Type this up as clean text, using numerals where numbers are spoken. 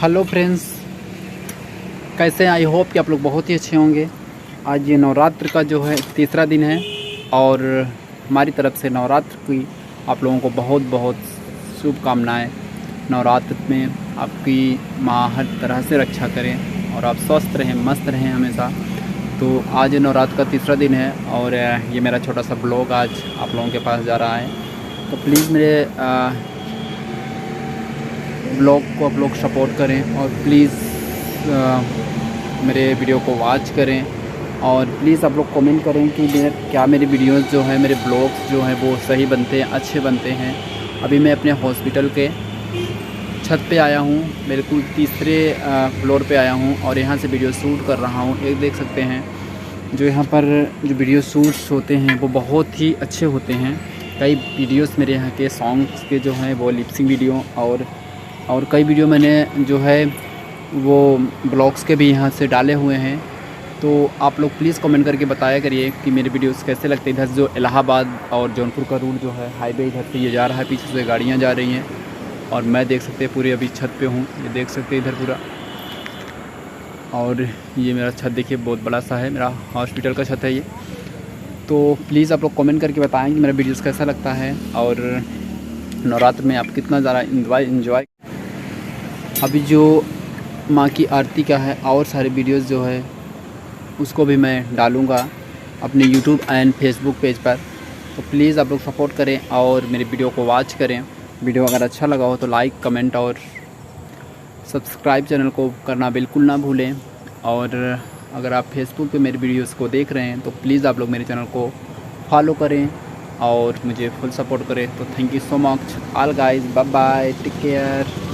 Hello friends, कैसे हैं? I hope कि आप लोग बहुत ही अच्छे होंगे। आज ये नवरात्र का जो है तीसरा दिन है और हमारी तरफ से नवरात्र की आप लोगों को बहुत बहुत शुभकामनाएं। नवरात्र में आपकी माँ हर तरह से रक्षा करें और आप स्वस्थ रहें, मस्त रहें हमेशा। तो आज नवरात्र का तीसरा दिन है और ये मेरा छोटा सा ब्लॉग आज आप लोगों के पास जा रहा है। तो प्लीज़ मेरे ब्लॉग को आप लोग सपोर्ट करें और प्लीज़ मेरे वीडियो को वॉच करें और प्लीज़ आप लोग कमेंट करें कि क्या मेरी वीडियोस जो है, मेरे ब्लॉग्स जो हैं वो सही बनते हैं, अच्छे बनते हैं। अभी मैं अपने हॉस्पिटल के छत पे आया हूँ, बिल्कुल तीसरे फ्लोर पे आया हूँ और यहाँ से वीडियो शूट कर रहा हूँ। एक देख सकते हैं जो यहाँ पर जो वीडियो शूट्स होते हैं वो बहुत ही अच्छे होते हैं। कई वीडियोस मेरे यहाँ के सॉन्ग्स के जो हैं वो लिपसिंग वीडियो और कई वीडियो मैंने जो है वो ब्लॉग्स के भी यहाँ से डाले हुए हैं। तो आप लोग प्लीज़ कमेंट करके बताया करिए कि मेरे वीडियोस कैसे लगते हैं। इधर जो इलाहाबाद और जौनपुर का रूट जो है हाईवे, इधर से ये जा रहा है, पीछे से गाड़ियाँ जा रही हैं और मैं देख सकते हैं पूरे अभी छत पे हूँ। ये देख सकते हैं इधर पूरा, और ये मेरा छत देखिए बहुत बड़ा सा है, मेरा हॉस्पिटल का छत है ये। तो प्लीज़ आप लोग कमेंट करके बताएँ कि मेरा वीडियोस कैसा लगता है और नवरात्र में आप कितना ज़्यादा इन्जॉय। अभी जो माँ की आरती का है और सारे वीडियोस जो है उसको भी मैं डालूँगा अपने यूट्यूब एंड फेसबुक पेज पर। तो प्लीज़ आप लोग सपोर्ट करें और मेरे वीडियो को वॉच करें। वीडियो अगर अच्छा लगा हो तो लाइक, कमेंट और सब्सक्राइब चैनल को करना बिल्कुल ना भूलें। और अगर आप फेसबुक पे मेरे वीडियोस को देख रहे हैं तो प्लीज़ आप लोग मेरे चैनल को फॉलो करें और मुझे फुल सपोर्ट करें। तो thank you so much all guys, bye bye, take care.